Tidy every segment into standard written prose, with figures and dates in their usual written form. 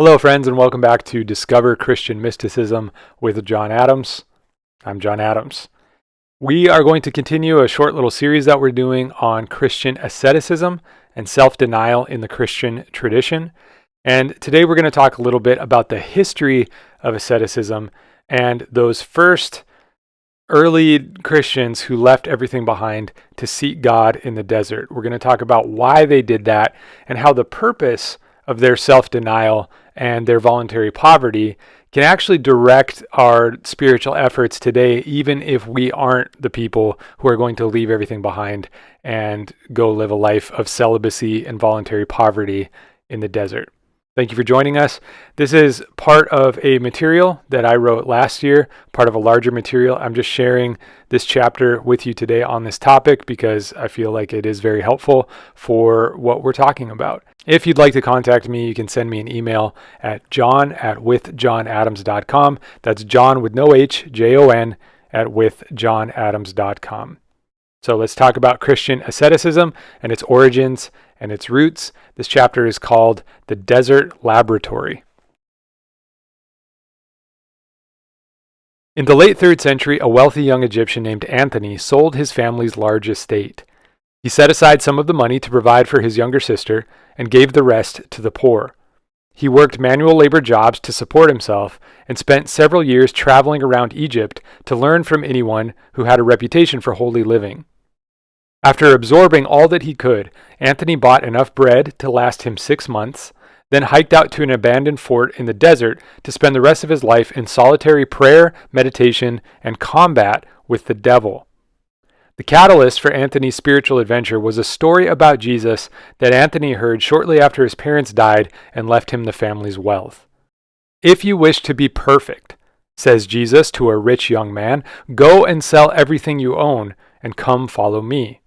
Hello, friends, and welcome back to Discover Christian Mysticism with John Adams. I'm John Adams. We are going to continue a short little series that we're doing on Christian asceticism and self-denial in the Christian tradition. And today we're going to talk a little bit about the history of asceticism and those first early Christians who left everything behind to seek God in the desert. We're going to talk about why they did that and how the purpose of their self-denial and their voluntary poverty can actually direct our spiritual efforts today, even if we aren't the people who are going to leave everything behind and go live a life of celibacy and voluntary poverty in the desert. Thank you for joining us. This is part of a material that I wrote last year, part of a larger material. I'm just sharing this chapter with you today on this topic because I feel like it is very helpful for what we're talking about. If you'd like to contact me, you can send me an email at john@withjohnadams.com. That's John with no H, Jon at withjohnadams.com. So let's talk about Christian asceticism and its origins and its roots. This chapter is called The Desert Laboratory. In the late 3rd century, a wealthy young Egyptian named Anthony sold his family's large estate. He set aside some of the money to provide for his younger sister and gave the rest to the poor. He worked manual labor jobs to support himself and spent several years traveling around Egypt to learn from anyone who had a reputation for holy living. After absorbing all that he could, Anthony bought enough bread to last him 6 months, then hiked out to an abandoned fort in the desert to spend the rest of his life in solitary prayer, meditation, and combat with the devil. The catalyst for Anthony's spiritual adventure was a story about Jesus that Anthony heard shortly after his parents died and left him the family's wealth. "If you wish to be perfect," says Jesus to a rich young man, "go and sell everything you own and come follow me."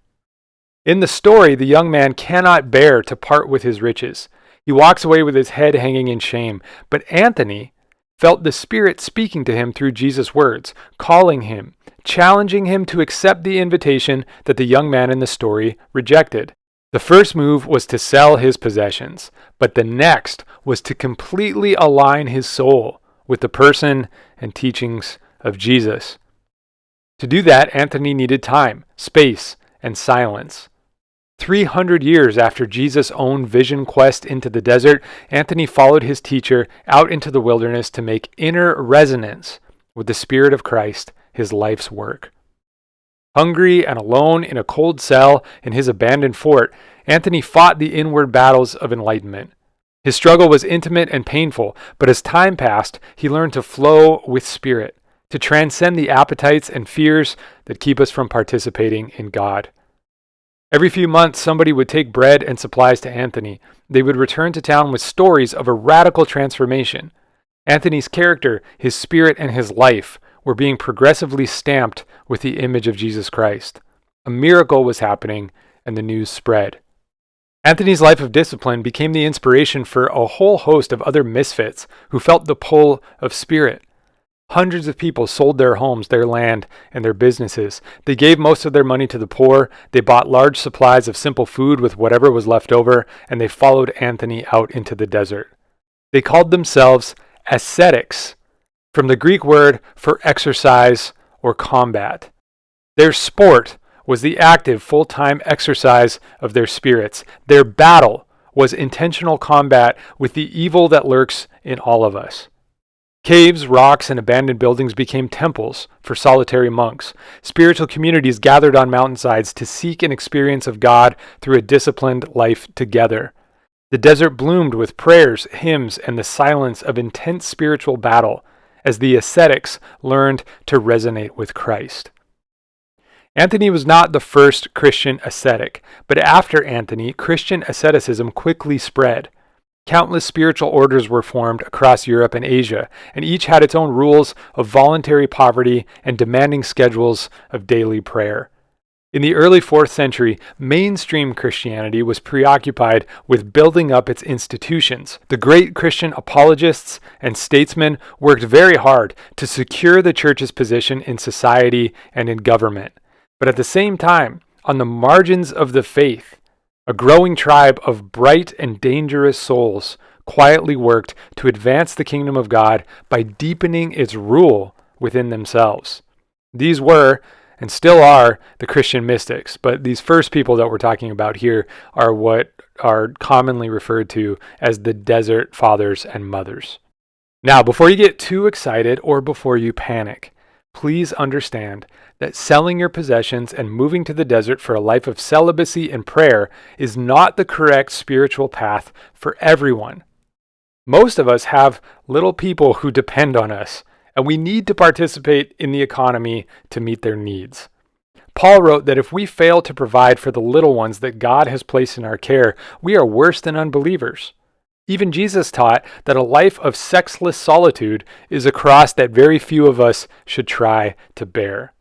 In the story, the young man cannot bear to part with his riches. He walks away with his head hanging in shame. But Anthony felt the Spirit speaking to him through Jesus' words, calling him, challenging him to accept the invitation that the young man in the story rejected. The first move was to sell his possessions, but the next was to completely align his soul with the person and teachings of Jesus. To do that, Anthony needed time, space, and silence. 300 years after Jesus' own vision quest into the desert, Anthony followed his teacher out into the wilderness to make inner resonance with the Spirit of Christ his life's work. Hungry and alone in a cold cell in his abandoned fort, Anthony fought the inward battles of enlightenment. His struggle was intimate and painful, but as time passed, he learned to flow with Spirit, to transcend the appetites and fears that keep us from participating in God. Every few months, somebody would take bread and supplies to Anthony. They would return to town with stories of a radical transformation. Anthony's character, his spirit, and his life were being progressively stamped with the image of Jesus Christ. A miracle was happening, and the news spread. Anthony's life of discipline became the inspiration for a whole host of other misfits who felt the pull of Spirit. Hundreds of people sold their homes, their land, and their businesses. They gave most of their money to the poor. They bought large supplies of simple food with whatever was left over, and they followed Anthony out into the desert. They called themselves ascetics, from the Greek word for exercise or combat. Their sport was the active, full-time exercise of their spirits. Their battle was intentional combat with the evil that lurks in all of us. Caves, rocks, and abandoned buildings became temples for solitary monks. Spiritual communities gathered on mountainsides to seek an experience of God through a disciplined life together. The desert bloomed with prayers, hymns, and the silence of intense spiritual battle as the ascetics learned to resonate with Christ. Anthony was not the first Christian ascetic, but after Anthony, Christian asceticism quickly spread. Countless spiritual orders were formed across Europe and Asia, and each had its own rules of voluntary poverty and demanding schedules of daily prayer. In the early 4th century, mainstream Christianity was preoccupied with building up its institutions. The great Christian apologists and statesmen worked very hard to secure the church's position in society and in government. But at the same time, on the margins of the faith, a growing tribe of bright and dangerous souls quietly worked to advance the kingdom of God by deepening its rule within themselves. These were, and still are, the Christian mystics, but these first people that we're talking about here are what are commonly referred to as the desert fathers and mothers. Now, before you get too excited or before you panic, please understand that selling your possessions and moving to the desert for a life of celibacy and prayer is not the correct spiritual path for everyone. Most of us have little people who depend on us, and we need to participate in the economy to meet their needs. Paul wrote that if we fail to provide for the little ones that God has placed in our care, we are worse than unbelievers. Even Jesus taught that a life of sexless solitude is a cross that very few of us should try to bear.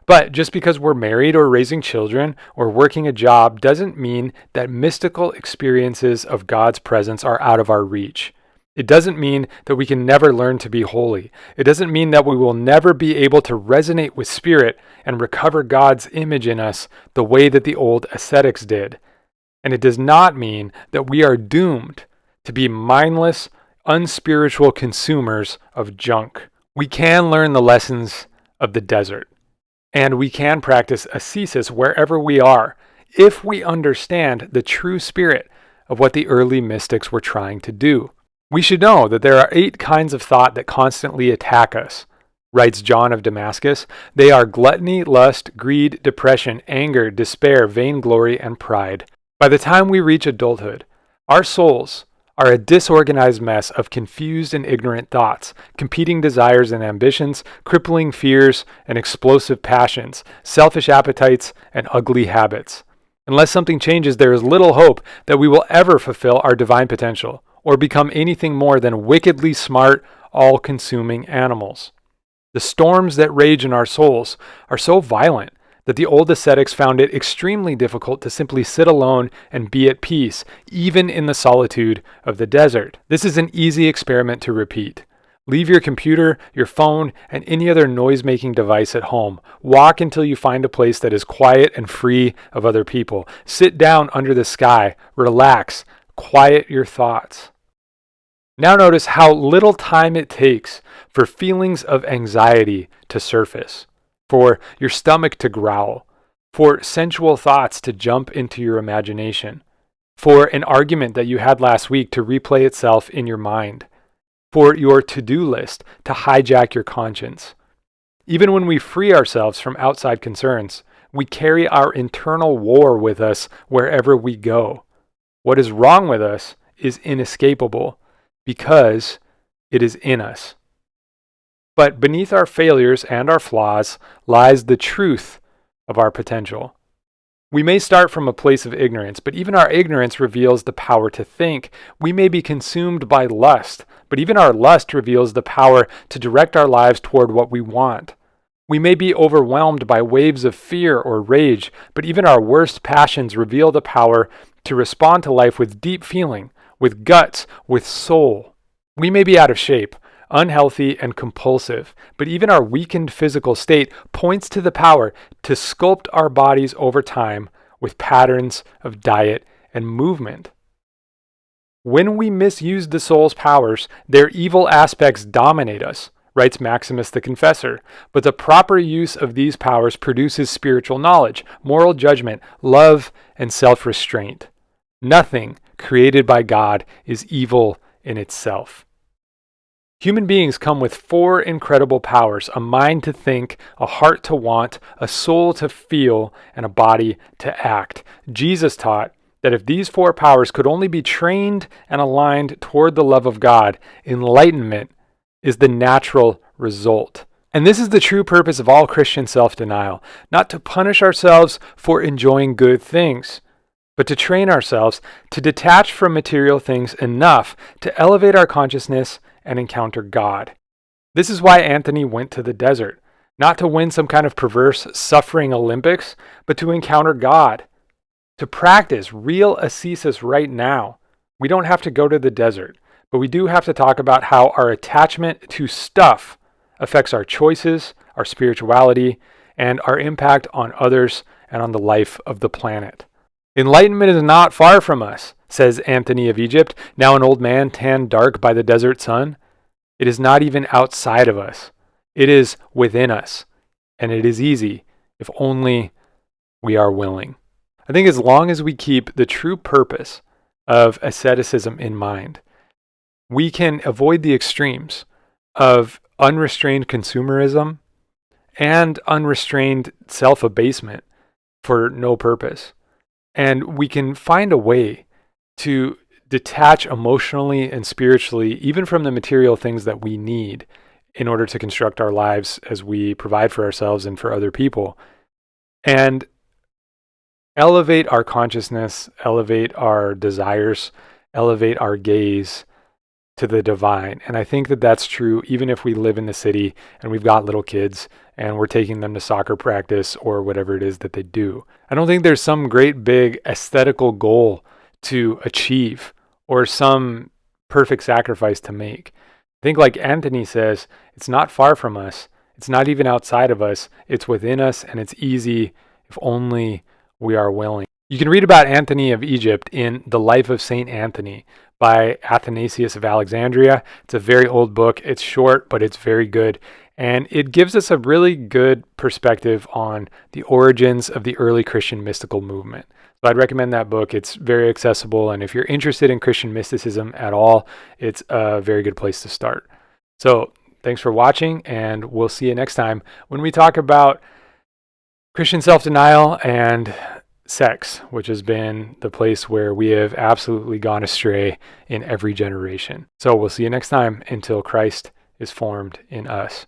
But just because we're married or raising children or working a job doesn't mean that mystical experiences of God's presence are out of our reach. It doesn't mean that we can never learn to be holy. It doesn't mean that we will never be able to resonate with Spirit and recover God's image in us the way that the old ascetics did. And it does not mean that we are doomed to be mindless, unspiritual consumers of junk. We can learn the lessons of the desert, and we can practice ascesis wherever we are, if we understand the true spirit of what the early mystics were trying to do. We should know that there are 8 kinds of thought that constantly attack us, writes John of Damascus. They are gluttony, lust, greed, depression, anger, despair, vainglory, and pride. By the time we reach adulthood, our souls are a disorganized mess of confused and ignorant thoughts, competing desires and ambitions, crippling fears and explosive passions, selfish appetites and ugly habits. Unless something changes, there is little hope that we will ever fulfill our divine potential or become anything more than wickedly smart, all-consuming animals. The storms that rage in our souls are so violent that the old ascetics found it extremely difficult to simply sit alone and be at peace, even in the solitude of the desert. This is an easy experiment to repeat. Leave your computer, your phone, and any other noise-making device at home. Walk until you find a place that is quiet and free of other people. Sit down under the sky, relax, quiet your thoughts. Now notice how little time it takes for feelings of anxiety to surface, for your stomach to growl, for sensual thoughts to jump into your imagination, for an argument that you had last week to replay itself in your mind, for your to-do list to hijack your conscience. Even when we free ourselves from outside concerns, we carry our internal war with us wherever we go. What is wrong with us is inescapable because it is in us. But beneath our failures and our flaws lies the truth of our potential. We may start from a place of ignorance, but even our ignorance reveals the power to think. We may be consumed by lust, but even our lust reveals the power to direct our lives toward what we want. We may be overwhelmed by waves of fear or rage, but even our worst passions reveal the power to respond to life with deep feeling, with guts, with soul. We may be out of shape, unhealthy, and compulsive, but even our weakened physical state points to the power to sculpt our bodies over time with patterns of diet and movement. When we misuse the soul's powers, their evil aspects dominate us, writes Maximus the Confessor, but the proper use of these powers produces spiritual knowledge, moral judgment, love, and self-restraint. Nothing created by God is evil in itself. Human beings come with 4 incredible powers: a mind to think, a heart to want, a soul to feel, and a body to act. Jesus taught that if these 4 powers could only be trained and aligned toward the love of God, enlightenment is the natural result. And this is the true purpose of all Christian self-denial, not to punish ourselves for enjoying good things, but to train ourselves to detach from material things enough to elevate our consciousness and encounter God. This is why Anthony went to the desert, not to win some kind of perverse suffering Olympics, but to encounter God, to practice real ascesis right now. We don't have to go to the desert, but we do have to talk about how our attachment to stuff affects our choices, our spirituality, and our impact on others and on the life of the planet. Enlightenment is not far from us, says Anthony of Egypt, now an old man tanned dark by the desert sun. It is not even outside of us. It is within us. And it is easy if only we are willing. I think as long as we keep the true purpose of asceticism in mind, we can avoid the extremes of unrestrained consumerism and unrestrained self-abasement for no purpose. And we can find a way to detach emotionally and spiritually, even from the material things that we need in order to construct our lives as we provide for ourselves and for other people, and elevate our consciousness, elevate our desires, elevate our gaze to the divine. And I think that that's true even if we live in the city and we've got little kids and we're taking them to soccer practice or whatever it is that they do. I don't think there's some great big aesthetical goal to achieve or some perfect sacrifice to make. I think, like Anthony says, it's not far from us. It's not even outside of us. It's within us, and it's easy if only we are willing. You can read about Anthony of Egypt in The Life of Saint Anthony by Athanasius of Alexandria. It's a very old book. It's short, but it's very good. And it gives us a really good perspective on the origins of the early Christian mystical movement. So I'd recommend that book. It's very accessible. And if you're interested in Christian mysticism at all, it's a very good place to start. So thanks for watching, and we'll see you next time when we talk about Christian self-denial and sex, which has been the place where we have absolutely gone astray in every generation. So we'll see you next time until Christ is formed in us.